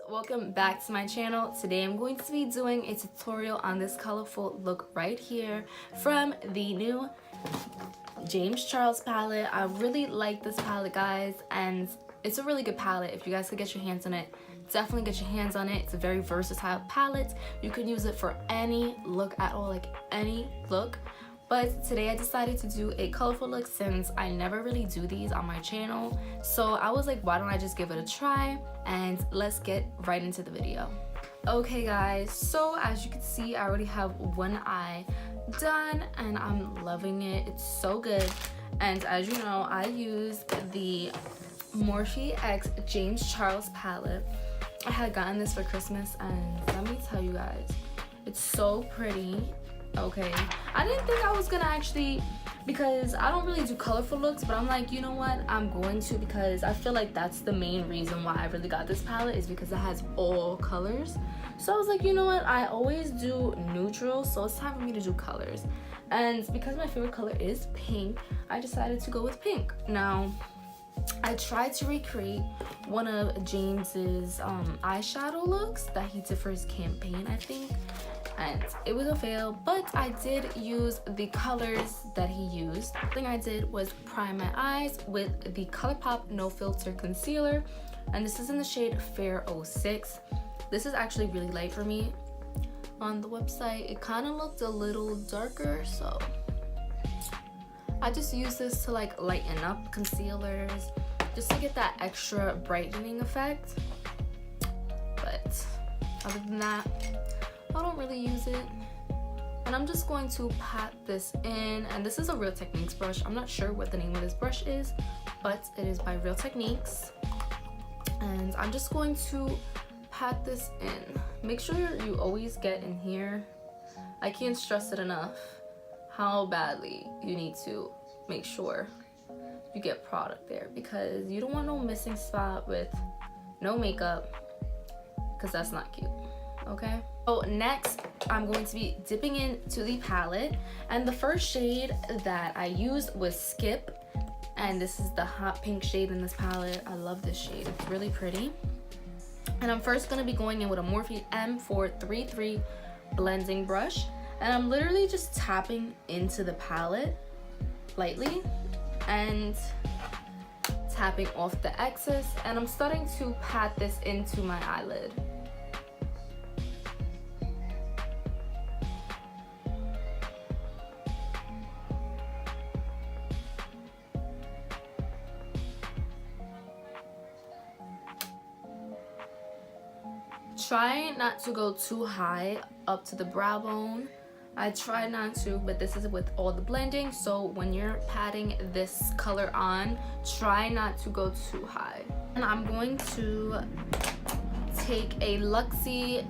welcome back to my channel. Today I'm going to be doing a tutorial on this colorful look right here from the new James Charles palette. I really like this palette, guys, and it's a really good palette. If you guys could get your hands on it, definitely get your hands on it. It's a very versatile palette. You could use it for any look at all, like any look. But today I decided to do a colorful look since I never really do these on my channel. So I was like, why don't I just give it a try? And let's get right into the video. Okay guys, so as you can see, I already have one eye done and I'm loving it. It's so good. And as you know, I used the Morphe X James Charles palette. I had gotten this for Christmas and let me tell you guys, it's so pretty. Okay, I didn't think I was gonna actually, because I don't really do colorful looks, but I'm like, you know what, I'm going to, because I feel like that's the main reason why I really got this palette, is because it has all colors. So I was like, you know what, I always do neutral, so it's time for me to do colors. And because my favorite color is pink, I decided to go with pink. Now I tried to recreate one of James's eyeshadow looks that he did for his campaign, I think, and it was a fail, but I did use the colors that he used. The thing I did was prime my eyes with the ColourPop No Filter Concealer, and this is in the shade Fair 06. This is actually really light for me. On the website, it kind of looked a little darker, so I just use this to like lighten up concealers, just to get that extra brightening effect. But other than that, I don't really use it. And I'm just going to pat this in, and this is a Real Techniques brush. I'm not sure what the name of this brush is, but it is by Real Techniques. And I'm just going to pat this in. Make sure you always get in here. I can't stress it enough how badly you need to make sure you get product there, because you don't want no missing spot with no makeup, because that's not cute. Okay, so next I'm going to be dipping into the palette, and the first shade that I used was Skip, and this is the hot pink shade in this palette. I love this shade, it's really pretty. And I'm first going to be going in with a Morphe M433 blending brush, and I'm literally just tapping into the palette lightly and tapping off the excess, and I'm starting to pat this into my eyelid. Try not to go too high up to the brow bone. I try not to, but this is with all the blending, so when you're patting this color on, try not to go too high. And I'm going to take a Luxie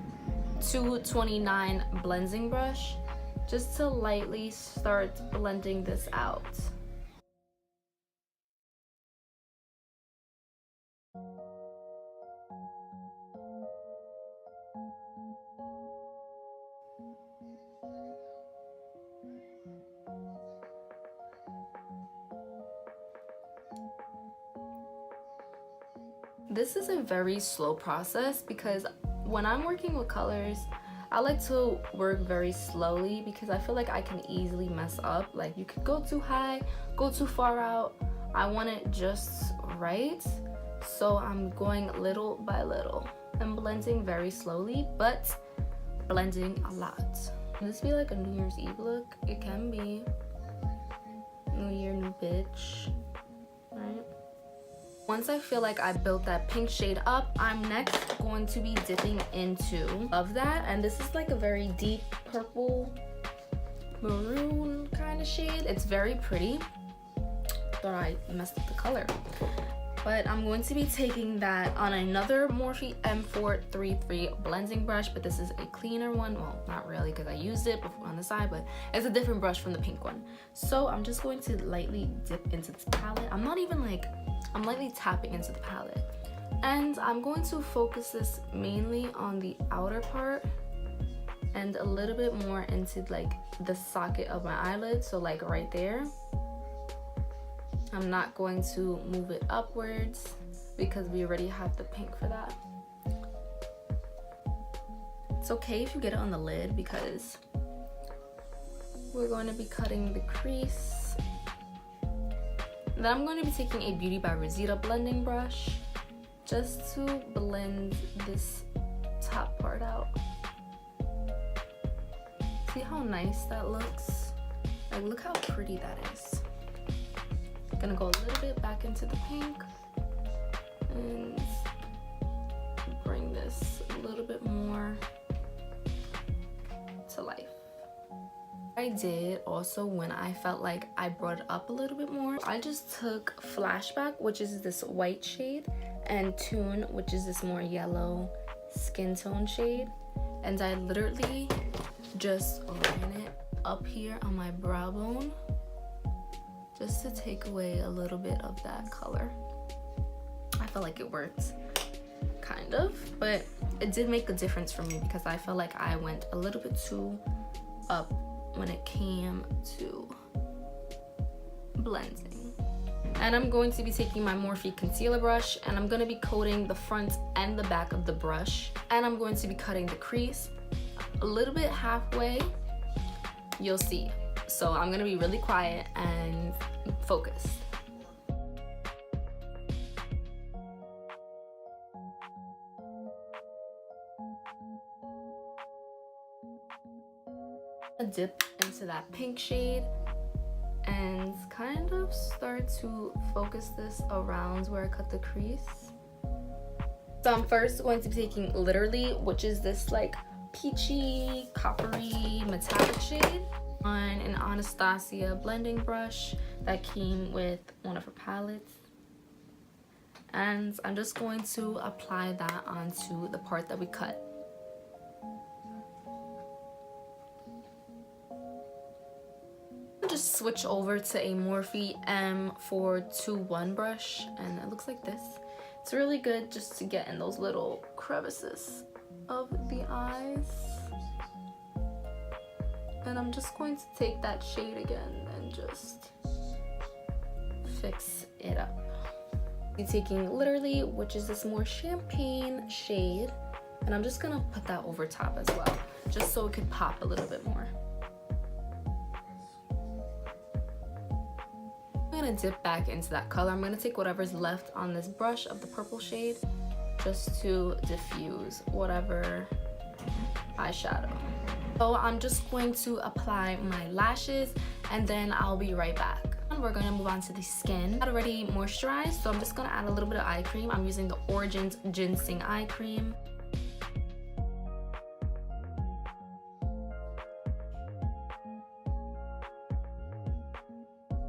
229 blending brush just to lightly start blending this out. This is a very slow process, because when I'm working with colors, I like to work very slowly, because I feel like I can easily mess up. Like, you could go too high, go too far out. I want it just right, so I'm going little by little. I'm blending very slowly, but blending a lot. Can this be like a New Year's Eve look? It can be. New Year, new bitch, right? Once I feel like I built that pink shade up, I'm next going to be dipping into of that, and this is like a very deep purple maroon kind of shade. It's very pretty. Thought I messed up the color, but I'm going to be taking that on another Morphe M433 blending brush, but this is a cleaner one. Well, not really, because I used it before on the side, but it's a different brush from the pink one. So I'm just going to lightly dip into this palette. I'm not even like, I'm lightly tapping into the palette, and I'm going to focus this mainly on the outer part and a little bit more into like the socket of my eyelid, so like right there. I'm not going to move it upwards because we already have the pink for that. It's okay if you get it on the lid because we're going to be cutting the crease. Then I'm going to be taking a Beauty by Rosita blending brush just to blend this top part out. See how nice that looks? Like, look how pretty that is. I'm gonna go a little bit back into the pink and bring this a little bit more to life. I did also, when I felt like I brought it up a little bit more, I just took Flashback, which is this white shade, and Tune, which is this more yellow skin tone shade, and I literally just ran it up here on my brow bone just to take away a little bit of that color. I felt like it worked, kind of, but it did make a difference for me because I felt like I went a little bit too up when it came to blending. And I'm going to be taking my Morphe concealer brush and I'm going to be coating the front and the back of the brush, and I'm going to be cutting the crease a little bit halfway. You'll see. So I'm going to be really quiet and focused. Dip into that pink shade and kind of start to focus this around where I cut the crease. So I'm first going to be taking Literally, which is this like peachy, coppery, metallic shade, on an Anastasia blending brush that came with one of her palettes. And I'm just going to apply that onto the part that we cut. Just switch over to a Morphe M421 brush, and it looks like this. It's really good just to get in those little crevices of the eyes. And I'm just going to take that shade again and just fix it up. I'm taking Literally, which is this more champagne shade, and I'm just gonna put that over top as well, just so it could pop a little bit more. I'm gonna dip back into that color. I'm gonna take whatever's left on this brush of the purple shade just to diffuse whatever eyeshadow. So I'm just going to apply my lashes and then I'll be right back. And we're gonna move on to the skin. I've already moisturized, so I'm just gonna add a little bit of eye cream. I'm using the Origins Ginseng Eye Cream.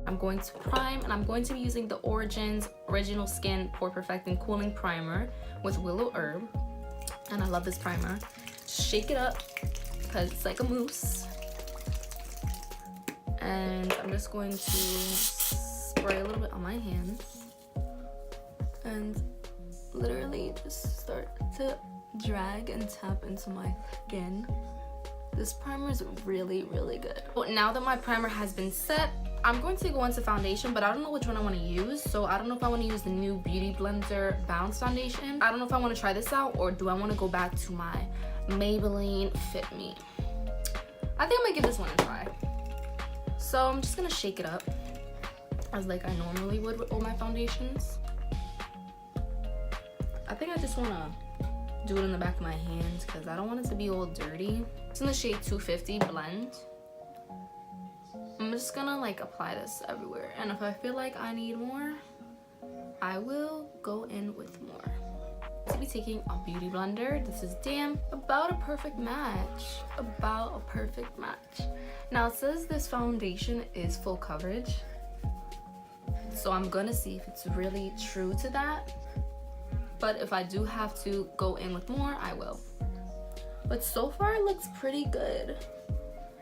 I'm going to prime, and I'm going to be using the Origins Original Skin Pore Perfecting Cooling Primer with Willow Herb. And I love this primer. Shake it up because it's like a mousse. And I'm just going to spray a little bit on my hands and literally just start to drag and tap into my skin. This primer is really, really good. Well, now that my primer has been set, I'm going to go into foundation, but I don't know which one I want to use. So I don't know if I want to use the new Beauty Blender Bounce Foundation. I don't know if I want to try this out, or do I want to go back to my Maybelline Fit Me. I think I'm gonna give this one a try. So I'm just gonna shake it up as like I normally would with all my foundations. I think I just wanna do it in the back of my hands because I don't want it to be all dirty. It's in the shade 250 Blend. I'm just gonna like apply this everywhere, and if I feel like I need more, I will go in with more. To be taking a beauty blender. This is damn about a perfect match. About a perfect match. Now it says this foundation is full coverage, so I'm gonna see if it's really true to that. But if I do have to go in with more, I will. But so far it looks pretty good.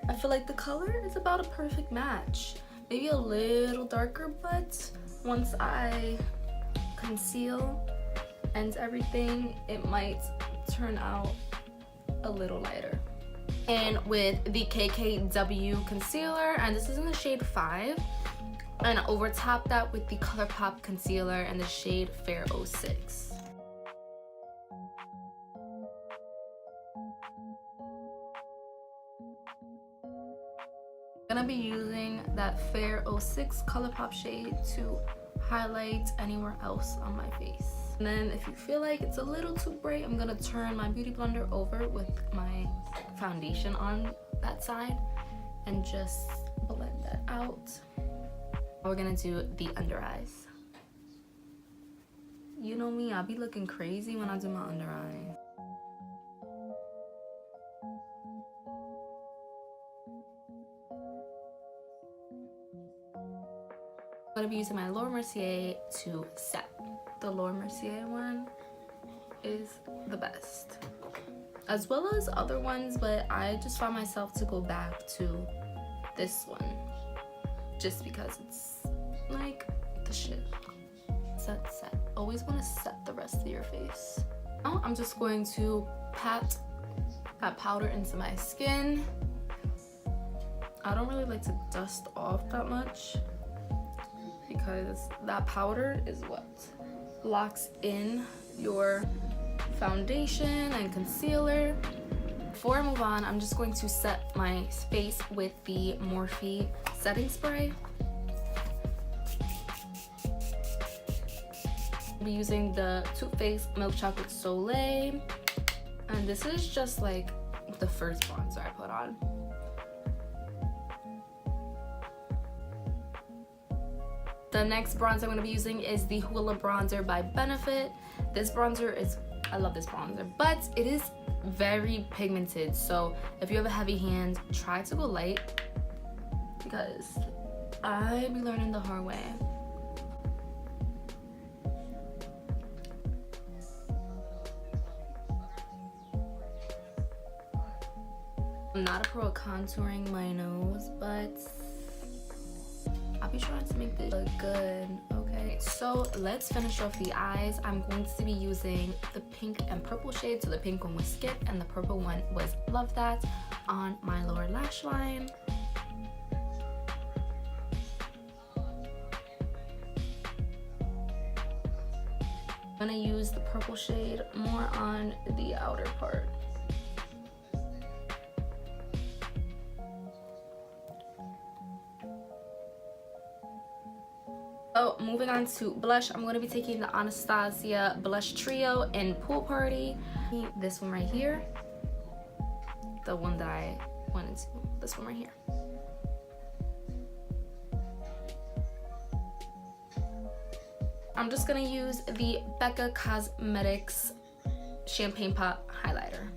I feel like the color is about a perfect match. Maybe a little darker, but once I conceal and everything, it might turn out a little lighter. And with the KKW concealer, and this is in the shade 5, and over top that with the ColourPop concealer in the shade Fair 06. I'm gonna be using that Fair 06 ColourPop shade to highlight anywhere else on my face. And then if you feel like it's a little too bright, I'm gonna turn my beauty blender over with my foundation on that side and just blend that out. We're gonna do the under eyes. You know me, I'll be looking crazy when I do my under eyes. I'm gonna be using my Laura Mercier to set. The Laura Mercier one is the best, as well as other ones, but I just found myself to go back to this one just because it's like the shit. Set. Always want to set the rest of your face. Now I'm just going to pat that powder into my skin. I don't really like to dust off that much because that powder is what locks in your foundation and concealer. Before I move on, I'm just going to set my face with the Morphe setting spray. I'll be using the Too Faced Milk Chocolate Soleil, and this is just like the first bronzer I put on. The next bronzer I'm going to be using is the Hoola bronzer by Benefit. This bronzer is, I love this bronzer, but it is very pigmented, so if you have a heavy hand, try to go light because I be learning the hard way. I'm not a pro at contouring my nose, but I'll be trying to make this look good. Okay, so let's finish off the eyes. I'm going to be using the pink and purple shade. So the pink one was Skip and the purple one was Love That on my lower lash line. I'm gonna use the purple shade more on the outer part. Oh, moving on to blush, I'm going to be taking the Anastasia Blush Trio in Pool Party. This one right here. The one that I wanted to. This one right here. I'm just going to use the Becca Cosmetics Champagne Pop Highlighter.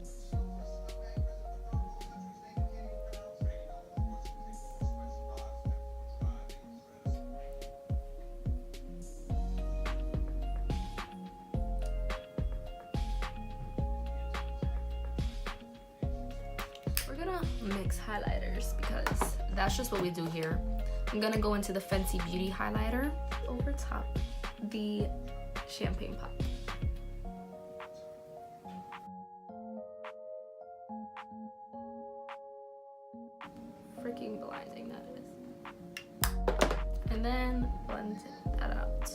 Mix highlighters because that's just what we do here. I'm gonna go into the Fenty Beauty highlighter over top the Champagne Pop. Freaking blinding that is. And then blend that out.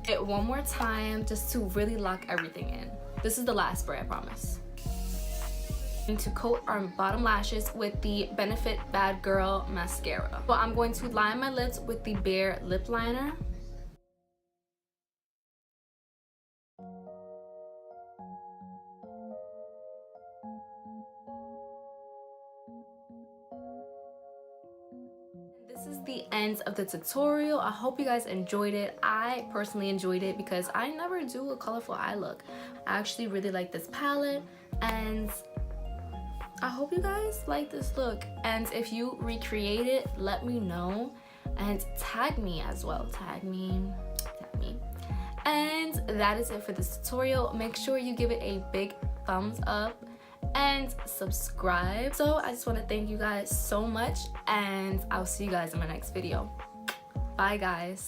It one more time just to really lock everything in. This is the last spray, I promise. To coat our bottom lashes with the Benefit Bad Girl mascara. So I'm going to line my lips with the Bare lip liner. This is the end of the tutorial. I hope you guys enjoyed it. I personally enjoyed it because I never do a colorful eye look. I actually really like this palette, and I hope you guys like this look. And if you recreate it, let me know and tag me as well. Tag me. And that is it for this tutorial. Make sure you give it a big thumbs up and subscribe. So I just want to thank you guys so much, and I'll see you guys in my next video. Bye guys.